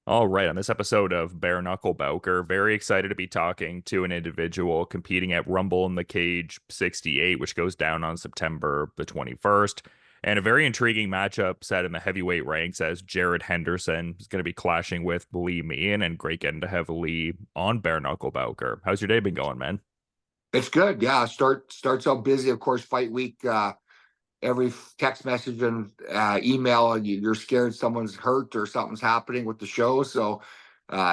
All right, on this episode of Bare Knuckle Bowker, very excited to be talking to an individual competing at Rumble in the Cage 68, which goes down on September the 21st. And a very intriguing matchup set in the heavyweight ranks as Jared Henderson is going to be clashing with Lee Meehan, and great getting to have Lee on Bare Knuckle Bowker. How's your day been going, man? It's good. Yeah. Starts out busy. Of course, fight week, every text message and email, and you're scared someone's hurt or something's happening with the show. So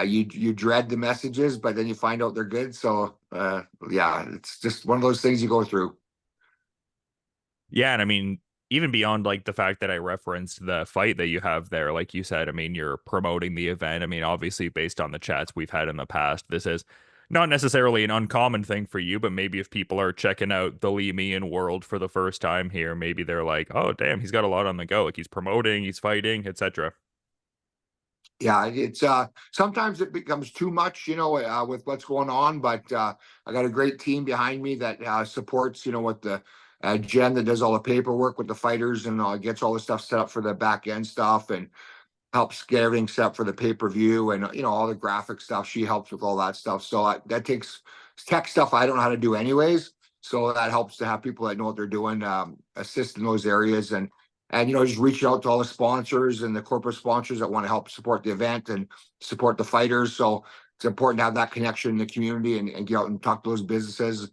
you dread the messages, but then you find out they're good. So yeah, it's just one of those things you go through. Yeah, and I mean, even beyond like the fact that I referenced the fight that you have there, like you said, I mean, you're promoting the event. I mean, obviously, based on the chats we've had in the past, this is not necessarily an uncommon thing for you, but maybe if people are checking out the Lee Meehan world for the first time here, maybe they're like, oh, damn, he's got a lot on the go. Like he's promoting, he's fighting, etc. Yeah, it's sometimes it becomes too much, with what's going on. But I got a great team behind me that supports, with the Jen that does all the paperwork with the fighters and gets all the stuff set up for the back end stuff and helps get everything set up for the pay-per-view and all the graphic stuff. She helps with all that stuff. So that takes tech stuff I don't know how to do anyways. So that helps to have people that know what they're doing assist in those areas and just reaching out to all the sponsors and the corporate sponsors that want to help support the event and support the fighters. So it's important to have that connection in the community and get out and talk to those businesses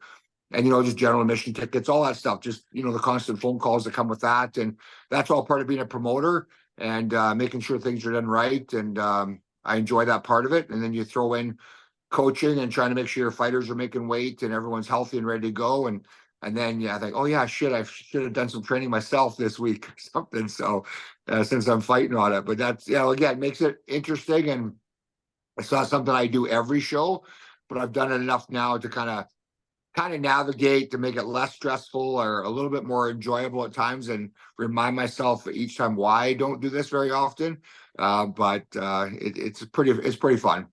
and just general admission tickets, all that stuff. Just the constant phone calls that come with that, and that's all part of being a promoter and making sure things are done right. And I enjoy that part of it. And then you throw in coaching and trying to make sure your fighters are making weight and everyone's healthy and ready to go. And then I think, oh yeah, shit, I should have done some training myself this week or something. So since I'm fighting on it, but that's again makes it interesting, and it's not something I do every show, but I've done it enough now to kind of navigate to make it less stressful or a little bit more enjoyable at times and remind myself each time why I don't do this very often. But it's pretty fun.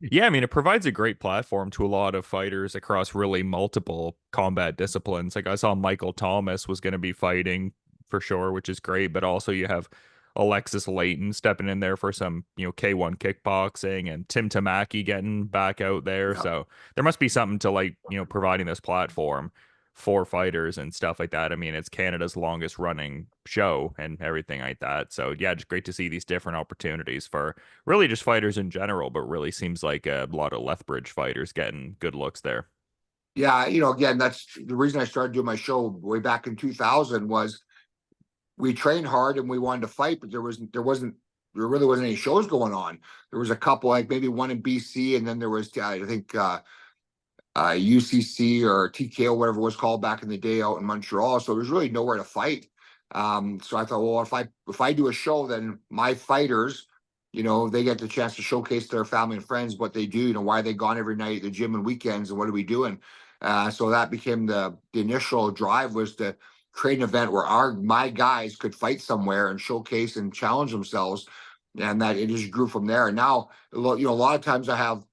Yeah, I mean, it provides a great platform to a lot of fighters across really multiple combat disciplines. Like I saw Michael Thomas was going to be fighting for sure, which is great, but also you have Alexis Layton stepping in there for some, K1 kickboxing and Tim Tamaki getting back out there. Yeah. So there must be something to like, providing this platform for fighters and stuff like that. I mean, it's Canada's longest running show and everything like that. So yeah, just great to see these different opportunities for really just fighters in general, but really seems like a lot of Lethbridge fighters getting good looks there. Yeah, again, that's the reason I started doing my show way back in 2000 was we trained hard and we wanted to fight, but there really wasn't any shows going on. There was a couple, like maybe one in BC, and then there was I think UCC or TKO, whatever it was called back in the day, out in Montreal. So there's really nowhere to fight. So I thought, well, if I do a show, then my fighters, they get the chance to showcase their family and friends what they do. Why are they gone every night at the gym and weekends, and what are we doing? So that became the initial drive, was to create an event where my guys could fight somewhere and showcase and challenge themselves, and that it just grew from there. And now, a lot of times I have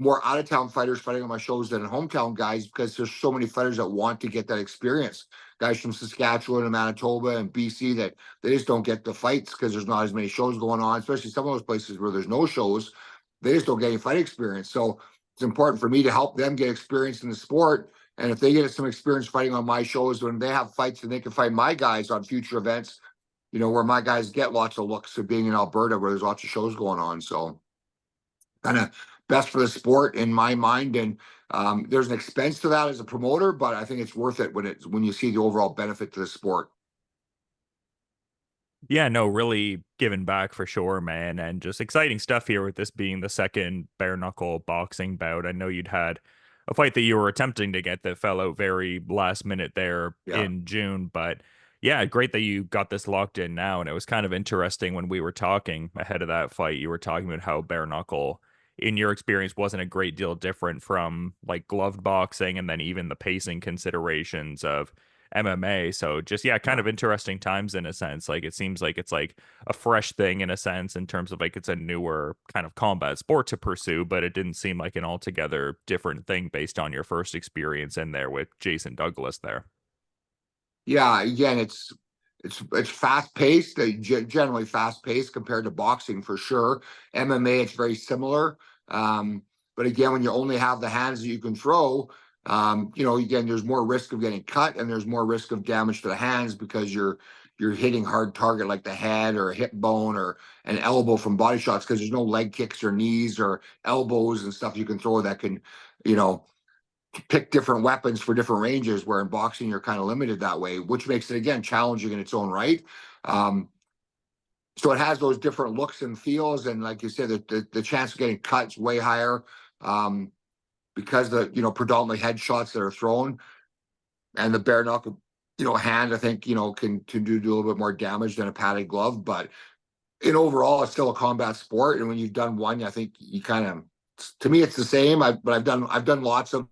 more out of town fighters fighting on my shows than hometown guys, because there's so many fighters that want to get that experience. Guys from Saskatchewan and Manitoba and BC that they just don't get the fights because there's not as many shows going on, especially some of those places where there's no shows. They just don't get any fight experience. So it's important for me to help them get experience in the sport. And if they get some experience fighting on my shows, when they have fights, and they can fight my guys on future events, where my guys get lots of looks of being in Alberta where there's lots of shows going on. So kind of best for the sport in my mind. And there's an expense to that as a promoter, but I think it's worth it when you see the overall benefit to the sport. Yeah, no, really giving back for sure, man. And just exciting stuff here with this being the second bare knuckle boxing bout. I know you'd had a fight that you were attempting to get that fell out very last minute there Yeah. in June, but yeah, great that you got this locked in now. And it was kind of interesting when we were talking ahead of that fight. You were talking about how bare knuckle, in your experience, wasn't a great deal different from like gloved boxing and then even the pacing considerations of MMA. So just yeah, kind Yeah. of interesting times in a sense. Like it seems like it's like a fresh thing in a sense in terms of like it's a newer kind of combat sport to pursue, but it didn't seem like an altogether different thing based on your first experience in there with Jason Douglas there. Yeah. Again, it's it's fast paced, generally fast paced compared to boxing for sure. MMA, it's very similar. But again, when you only have the hands that you can throw, again, there's more risk of getting cut and there's more risk of damage to the hands because you're hitting hard target like the head or a hip bone or an elbow from body shots because there's no leg kicks or knees or elbows and stuff you can throw that can, you know, pick different weapons for different ranges, where in boxing you're kind of limited that way, which makes it again challenging in its own right. So it has those different looks and feels, and like you said, the chance of getting cut is way higher because the predominantly headshots that are thrown, and the bare knuckle hand I think can do a little bit more damage than a padded glove, but in overall it's still a combat sport, and when you've done one, I think you kind of, to me it's the same. But I've done lots of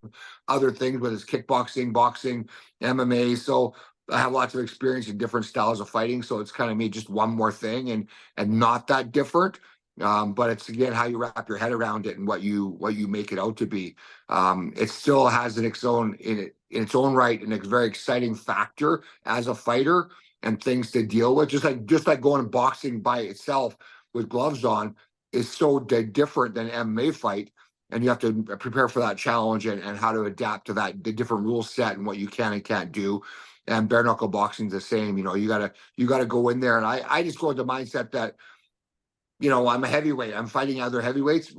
other things, whether it's kickboxing, boxing, MMA, so I have lots of experience in different styles of fighting, so it's kind of made just one more thing and not that different. But it's again how you wrap your head around it and what you make it out to be. It still has in its own right and a very exciting factor as a fighter and things to deal with. Just like going to boxing by itself with gloves on is so different than MMA fight, and you have to prepare for that challenge and how to adapt to the different rule set and what you can and can't do. And bare knuckle boxing is the same. You gotta go in there, and I just go with the mindset that I'm a heavyweight. I'm fighting other heavyweights.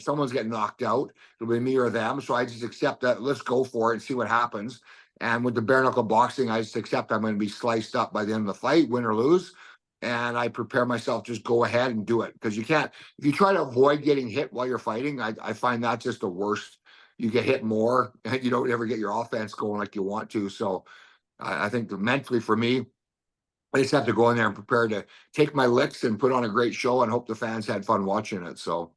Someone's getting knocked out. It'll be me or them. So I just accept that. Let's go for it and see what happens. And with the bare knuckle boxing, I just accept I'm going to be sliced up by the end of the fight, win or lose. And I prepare myself, just go ahead and do it. Because you can't, if you try to avoid getting hit while you're fighting, I find that just the worst. You get hit more and you don't ever get your offense going like you want to. So I think mentally for me, I just have to go in there and prepare to take my licks and put on a great show and hope the fans had fun watching it. So,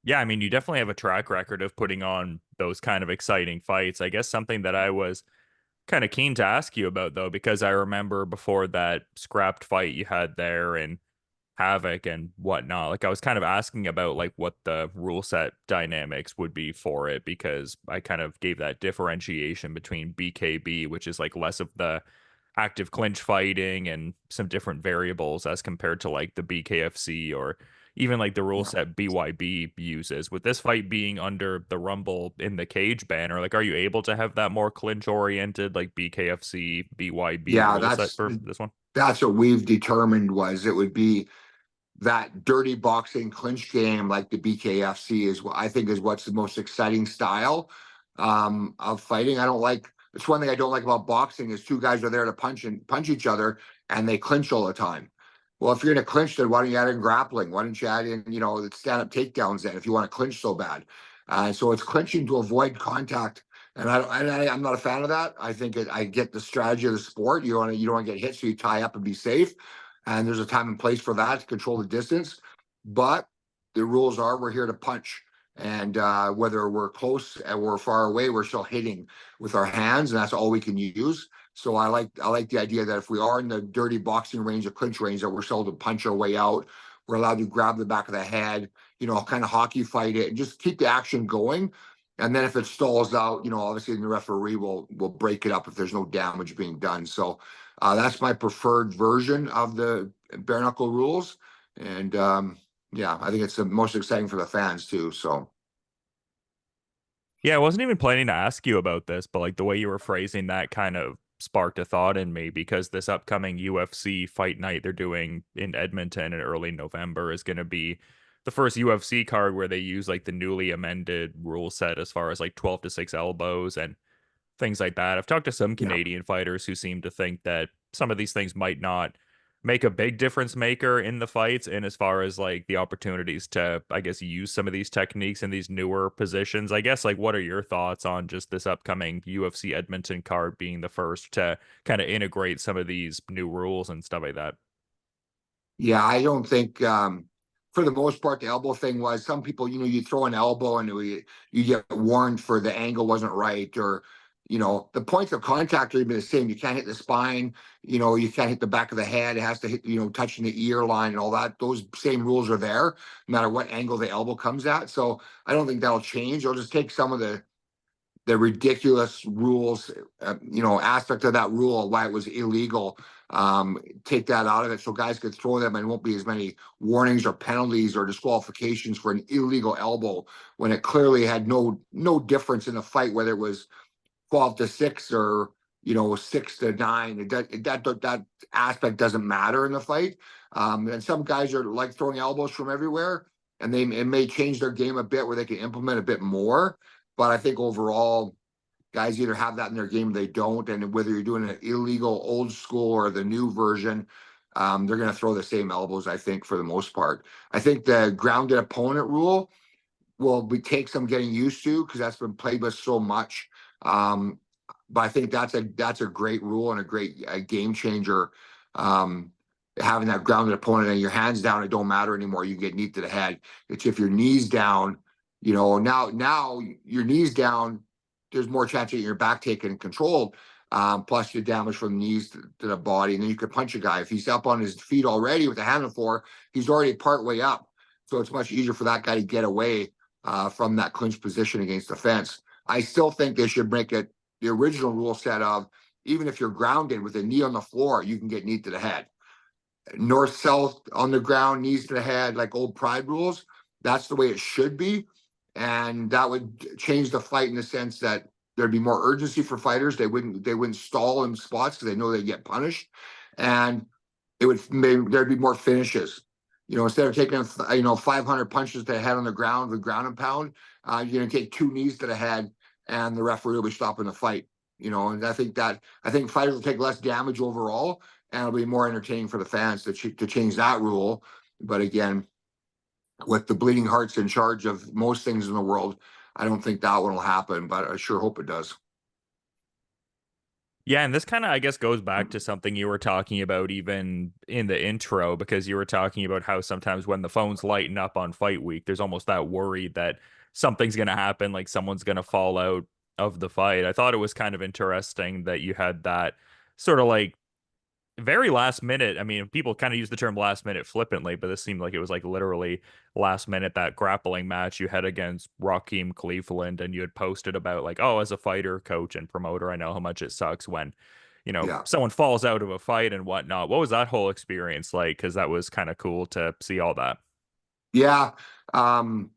Yeah, I mean, you definitely have a track record of putting on those kind of exciting fights. I guess something that I was kind of keen to ask you about, though, because I remember before that scrapped fight you had there and Havoc and whatnot, like I was kind of asking about like what the rule set dynamics would be for it, because I kind of gave that differentiation between BKB, which is like less of the active clinch fighting and some different variables as compared to like the BKFC or even like the rule yeah. set BYB uses. With this fight being under the Rumble in the cage banner, like are you able to have that more clinch oriented like BKFC BYB Yeah, rule set for this one? that's what we've determined was it would be that dirty boxing clinch game like the BKFC is what I think is what's the most exciting style of fighting. It's one thing I don't like about boxing is two guys are there to punch each other and they clinch all the time. Well, if you're going to clinch, then why don't you add in grappling? Why don't you add in, the stand-up takedowns then if you want to clinch so bad? So it's clinching to avoid contact. And I'm not a fan of that. I think I get the strategy of the sport. You don't want to get hit, so you tie up and be safe. And there's a time and place for that to control the distance. But the rules are we're here to punch. And whether we're close and we're far away, we're still hitting with our hands, and that's all we can use. So I like the idea that if we are in the dirty boxing range, the clinch range, that we're still to punch our way out. We're allowed to grab the back of the head, kind of hockey fight it, and just keep the action going. And then if it stalls out, obviously the referee will break it up if there's no damage being done. So that's my preferred version of the bare knuckle rules. And yeah, I think it's the most exciting for the fans too. So Yeah, I wasn't even planning to ask you about this, but like the way you were phrasing that kind of sparked a thought in me, because this upcoming UFC Fight Night they're doing in Edmonton in early November is going to be the first UFC card where they use like the newly amended rule set as far as like 12 to 6 elbows and things like that. I've talked to some yeah. Canadian fighters who seem to think that some of these things might not make a big difference maker in the fights, and as far as like the opportunities to, I guess, use some of these techniques in these newer positions. I guess, like, what are your thoughts on just this upcoming UFC Edmonton card being the first to kind of integrate some of these new rules and stuff like that? Yeah, I don't think for the most part the elbow thing was some people, you throw an elbow and you get warned for the angle wasn't right, or the points of contact are even the same. You can't hit the spine, you can't hit the back of the head. It has to hit, touching the ear line and all that. Those same rules are there, no matter what angle the elbow comes at. So I don't think that'll change. They'll just take some of the the ridiculous rules, aspect of that rule, why it was illegal. Take that out of it so guys could throw them and won't be as many warnings or penalties or disqualifications for an illegal elbow when it clearly had no difference in the fight, whether it was 12-6 or 6-9. That aspect doesn't matter in the fight. And some guys are like throwing elbows from everywhere, and it may change their game a bit where they can implement a bit more. But I think overall, guys either have that in their game or they don't. And whether you're doing an illegal old school or the new version, they're going to throw the same elbows, I think, for the most part. I think the grounded opponent rule will take some getting used to because that's been played with so much. But I think that's a great rule and a game changer. Having that grounded opponent and your hands down, it don't matter anymore. You get knee to the head. It's if your knees down, now your knees down, there's more chance of your back taken and controlled. Plus your damage from the knees to the body, and then you could punch a guy if he's up on his feet already with a hand on the floor. He's already part way up, so it's much easier for that guy to get away from that clinch position against the fence. I still think they should make it the original rule set of even if you're grounded with a knee on the floor, you can get knee to the head. North south on the ground, knees to the head, like old Pride rules. That's the way it should be, and that would change the fight in the sense that there'd be more urgency for fighters. They wouldn't stall in spots because they know they get punished, and there'd be more finishes. Instead of taking 500 punches to the head on the ground with ground and pound, you're going to take 2 knees to the head, and the referee will be stopping the fight. And I think fighters will take less damage overall, and it'll be more entertaining for the fans to change that rule. But again, with the bleeding hearts in charge of most things in the world, I don't think that one will happen, but I sure hope it does. Yeah, and this kind of, I guess, goes back to something you were talking about even in the intro, because you were talking about how sometimes when the phones lighten up on fight week, there's almost that worry that something's going to happen, like someone's going to fall out of the fight. I thought it was kind of interesting that you had that sort of like very last minute. I mean, people kind of use the term last minute flippantly, but this seemed like it was like literally last minute, that grappling match you had against Rakim Cleveland, and you had posted about like, oh, as a fighter, coach, and promoter, I know how much it sucks when, Yeah. someone falls out of a fight and whatnot. What was that whole experience like? Because that was kind of cool to see all that. Yeah. Um,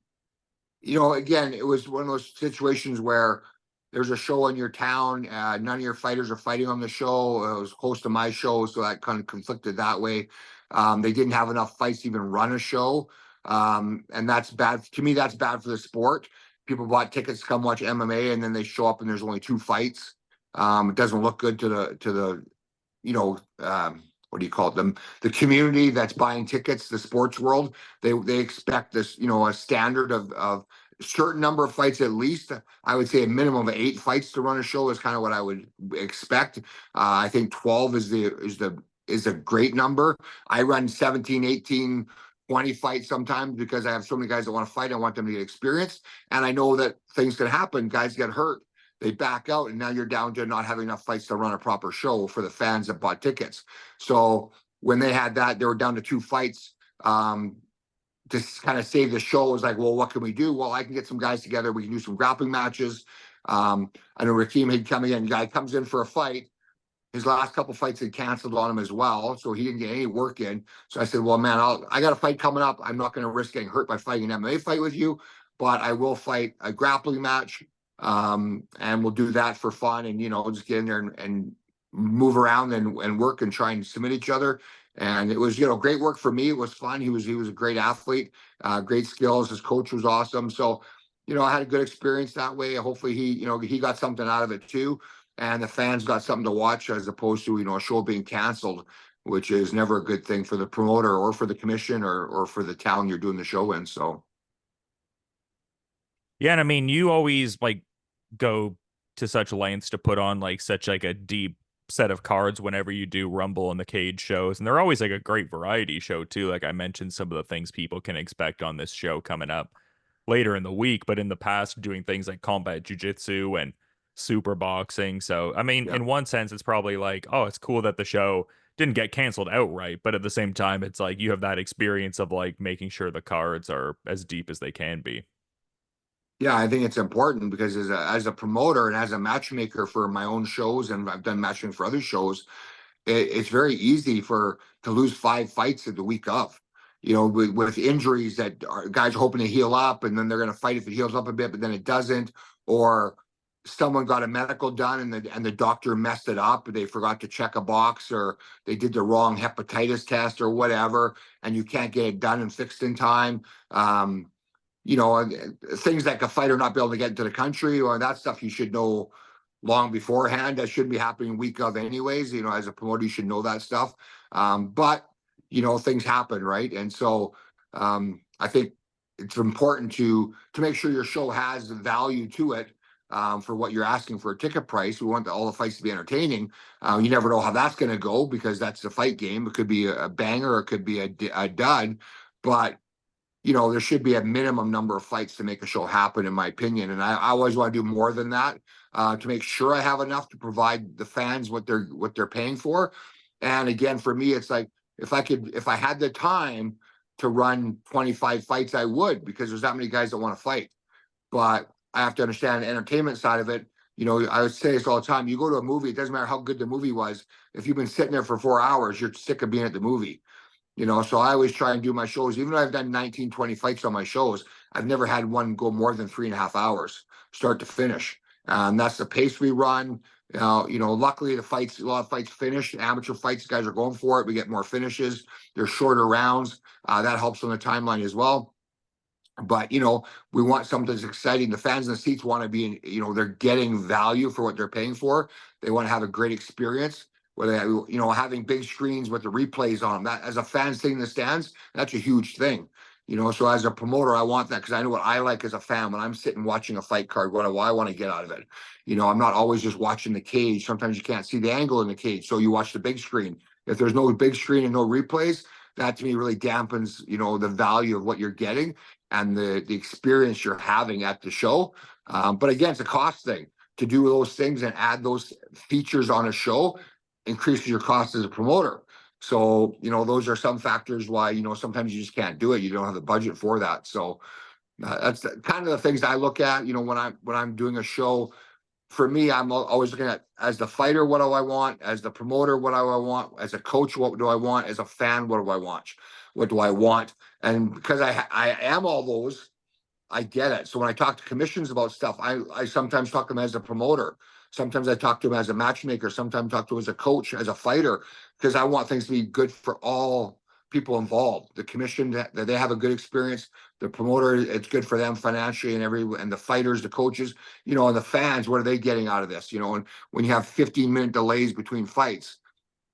again, it was one of those situations where there's a show in your town, none of your fighters are fighting on the show. It was close to my show, so that kind of conflicted that way. They didn't have enough fights to even run a show. And that's bad. To me, that's bad for the sport. People bought tickets to come watch MMA, and then they show up and there's only 2 fights. It doesn't look good to the what do you call it? The community that's buying tickets, the sports world. They expect this, a standard of certain number of fights at least. I would say a minimum of 8 fights to run a show is kind of what I would expect. I think 12 is a great number. I run 17, 18, 20 fights sometimes because I have so many guys that want to fight. I want them to get experience, and I know that things can happen. Guys get hurt, they back out, and now you're down to not having enough fights to run a proper show for the fans that bought tickets. So when they had that, they were down to 2 fights. To kind of save the show, was like, well, what can we do? Well, I can get some guys together. We can do some grappling matches. I know Rakim had come in. Guy comes in for a fight. His last couple fights had canceled on him as well, so he didn't get any work in. So I said, well, man, I got a fight coming up. I'm not going to risk getting hurt by fighting an MMA fight with you, but I will fight a grappling match, and we'll do that for fun, and just get in there and move around and work and try and submit each other. And it was, great work for me. It was fun. He was a great athlete, great skills. His coach was awesome. So, I had a good experience that way. Hopefully he got something out of it too. And the fans got something to watch as opposed to, a show being canceled, which is never a good thing for the promoter or for the commission or for the town you're doing the show in. So, Yeah, and I mean, you always like go to such lengths to put on like such like a deep set of cards whenever you do Rumble and the Cage shows, and they're always like a great variety show too. Like I mentioned, some of the things people can expect on this show coming up later in the week, but in the past, doing things like combat jujitsu and super boxing. So, I mean, yeah. in one sense, it's probably like, oh, it's cool that the show didn't get canceled outright, but at the same time, it's like you have that experience of like making sure the cards are as deep as they can be. Yeah, I think it's important because as a promoter and as a matchmaker for my own shows, and I've done matching for other shows, it's very easy for to lose 5 fights in the week of, with injuries that are guys are hoping to heal up, and then they're going to fight if it heals up a bit, but then it doesn't, or someone got a medical done and the doctor messed it up. They forgot to check a box, or they did the wrong hepatitis test or whatever, and you can't get it done and fixed in time. Things like a fighter not be able to get into the country or that stuff you should know long beforehand. That shouldn't be happening week of anyways. As a promoter, you should know that stuff. But things happen, right? And so I think it's important to make sure your show has value to it. For what you're asking for a ticket price, we want all the fights to be entertaining. You never know how that's going to go because that's the fight game. It could be a banger, or it could be a dud, but there should be a minimum number of fights to make a show happen, in my opinion. And I always want to do more than that to make sure I have enough to provide the fans what they're paying for. And again, for me, it's like if I had the time to run 25 fights, I would, because there's that many guys that want to fight. But I have to understand the entertainment side of it. I would say this all the time. You go to a movie, it doesn't matter how good the movie was. If you've been sitting there for 4 hours, you're sick of being at the movie. So I always try and do my shows, even though I've done 19, 20 fights on my shows, I've never had one go more than 3.5 hours, start to finish. That's the pace we run. Luckily a lot of fights finish. Amateur fights, guys are going for it. We get more finishes. They're shorter rounds. That helps on the timeline as well. But we want something that's exciting. The fans in the seats want to be they're getting value for what they're paying for. They want to have a great experience. Whether having big screens with the replays on them, that as a fan sitting in the stands, that's a huge thing. So as a promoter, I want that because I know what I like as a fan when I'm sitting watching a fight card, what I want to get out of it. I'm not always just watching the cage. Sometimes you can't see the angle in the cage, so you watch the big screen. If there's no big screen and no replays, that to me really dampens the value of what you're getting and the experience you're having at the show. But again, it's a cost thing to do those things and add those features on a show increases your cost as a promoter. So, those are some factors why, sometimes you just can't do it. You don't have the budget for that. So that's kind of the things I look at, when I'm doing a show. For me, I'm always looking at, as the fighter, what do I want? As the promoter, what do I want? As a coach, what do I want? As a fan, what do I want? What do I want? And because I am all those, I get it. So when I talk to commissions about stuff, I sometimes talk to them as a promoter. Sometimes I talk to them as a matchmaker. Sometimes I talk to them as a coach, as a fighter, because I want things to be good for all people involved. The commission, that they have a good experience. The promoter, it's good for them financially, and the fighters, the coaches, and the fans, what are they getting out of this? And when you have 15-minute delays between fights,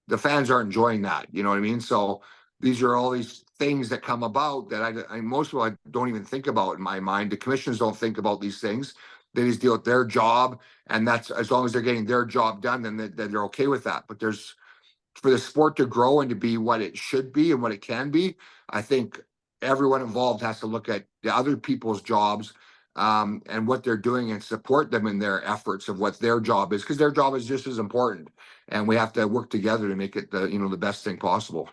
the fans aren't enjoying that. You know what I mean? So these are all these things that come about that I most of all, I don't even think about in my mind. The commissions don't think about these things. They just deal with their job, and that's as long as they're getting their job done, then they're okay with that. But there's for the sport to grow and to be what it should be and what it can be, I think everyone involved has to look at the other people's jobs and what they're doing and support them in their efforts of what their job is, because their job is just as important, and we have to work together to make it the best thing possible.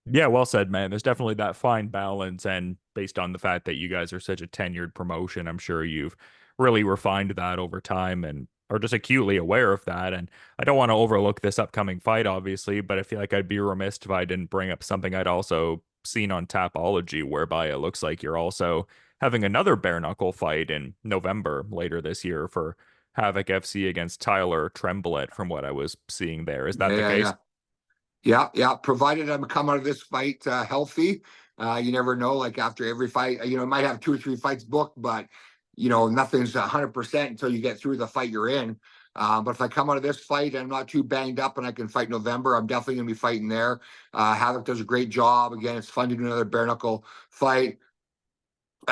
Yeah, well said, man. There's definitely that fine balance. And based on the fact that you guys are such a tenured promotion, I'm sure you've really refined that over time and are just acutely aware of that. And I don't want to overlook this upcoming fight, obviously, but I feel like I'd be remiss if I didn't bring up something I'd also seen on Tapology, whereby it looks like you're also having another bare knuckle fight in November later this year for Havoc FC against Tyler Tremblett, from what I was seeing there. Is that Yeah, the yeah, case? yeah. Yeah, yeah. Provided I'm come out of this fight healthy, you never know. Like after every fight, I might have 2 or 3 fights booked, but nothing's 100% until you get through the fight you're in. But if I come out of this fight and I'm not too banged up and I can fight November, I'm definitely gonna be fighting there. Havoc does a great job. Again, it's fun to do another bare knuckle fight.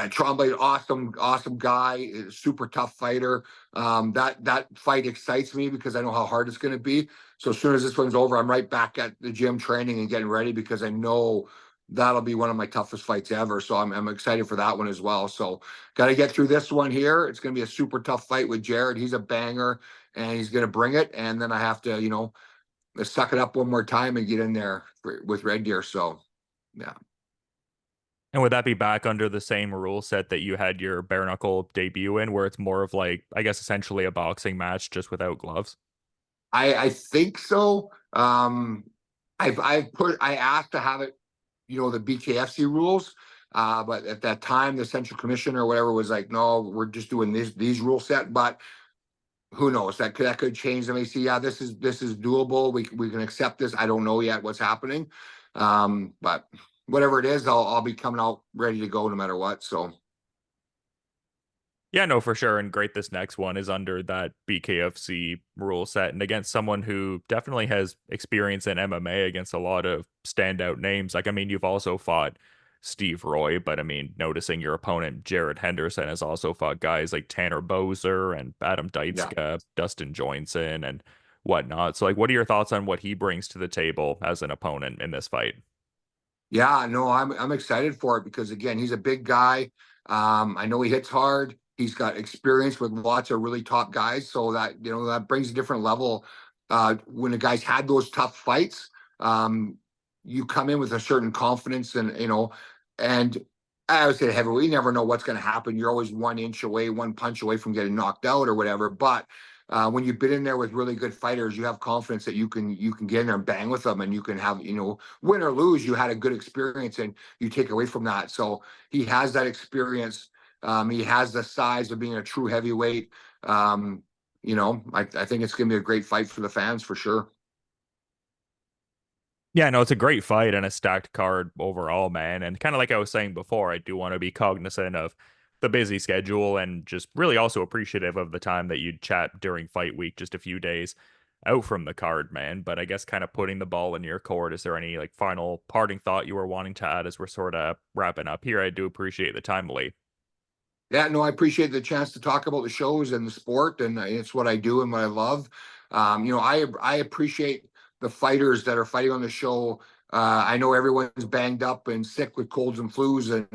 Tremblay, awesome guy, super tough fighter. That fight excites me because I know how hard it's going to be. So as soon as this one's over, I'm right back at the gym training and getting ready because I know that'll be one of my toughest fights ever. So I'm excited for that one as well. So got to get through this one here. It's going to be a super tough fight with Jared. He's a banger and he's going to bring it. And then I have to, suck it up one more time and get in there with Red Deer. So yeah. And would that be back under the same rule set that you had your bare knuckle debut in, where it's more of like, I guess, essentially a boxing match just without gloves? I think so. I asked to have it, the BKFC rules. But at that time, the Central Commission or whatever was like, no, we're just doing these rule set. But who knows? That could change. They may see, yeah, this is doable. We can accept this. I don't know yet what's happening. But whatever it is, I'll be coming out ready to go no matter what. So Yeah, no, for sure. And great, this next one is under that BKFC rule set and against someone who definitely has experience in MMA against a lot of standout names. Like, I mean, you've also fought Steve Roy, but I mean, noticing your opponent, Jared Henderson, has also fought guys like Tanner Boser and Adam yeah. Deitzka, Dustin Joinson, and whatnot. So, like, what are your thoughts on what he brings to the table as an opponent in this fight? Yeah, no, I'm excited for it because again, he's a big guy. I know he hits hard. He's got experience with lots of really top guys, so that brings a different level. When the guys had those tough fights, you come in with a certain confidence, and I would say heavyweight. You never know what's going to happen. You're always 1 inch away, one punch away from getting knocked out or whatever. But when you've been in there with really good fighters, you have confidence that you can get in there and bang with them, and you can have win or lose. You had a good experience, and you take away from that. So he has that experience. He has the size of being a true heavyweight. I think it's going to be a great fight for the fans for sure. Yeah, no, it's a great fight and a stacked card overall, man. And kind of like I was saying before, I do want to be cognizant of the busy schedule and just really also appreciative of the time that you'd chat during fight week, just a few days out from the card, man. But I guess kind of putting the ball in your court, is there any like final parting thought you were wanting to add as we're sort of wrapping up here? I do appreciate the time, Lee. Yeah, no, I appreciate the chance to talk about the shows and the sport, and it's what I do and what I love. I appreciate the fighters that are fighting on the show. I know everyone's banged up and sick with colds and flus,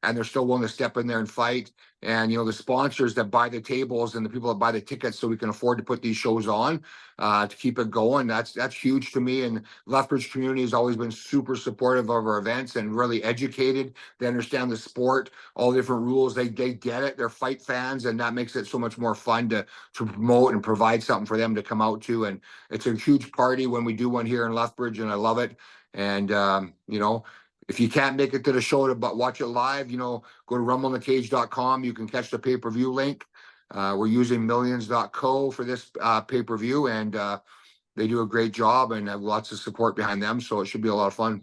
and they're still willing to step in there and fight. And the sponsors that buy the tables and the people that buy the tickets, so we can afford to put these shows on to keep it going. That's huge to me. And Lethbridge community has always been super supportive of our events and really educated. They understand the sport, all the different rules. They get it. They're fight fans, and that makes it so much more fun to promote and provide something for them to come out to. And it's a huge party when we do one here in Lethbridge, and I love it. And if you can't make it to the show but watch it live, go to rumbleinthecage.com. You can catch the pay-per-view link. We're using millions.co for this pay-per-view, and they do a great job and have lots of support behind them. So it should be a lot of fun.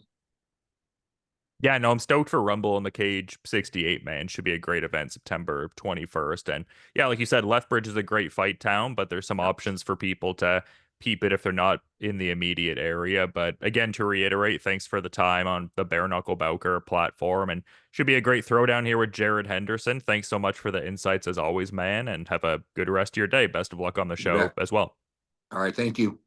Yeah, no, I'm stoked for Rumble in the Cage 68, man. Should be a great event, September 21st. And yeah, like you said, Lethbridge is a great fight town, but there's some options for people to peep it if they're not in the immediate area. But again, to reiterate, thanks for the time on the Bare Knuckle Bowker platform. And should be a great throwdown here with Jared Henderson. Thanks so much for the insights as always, man. And have a good rest of your day. Best of luck on the You show bet. as well. All right. Thank you.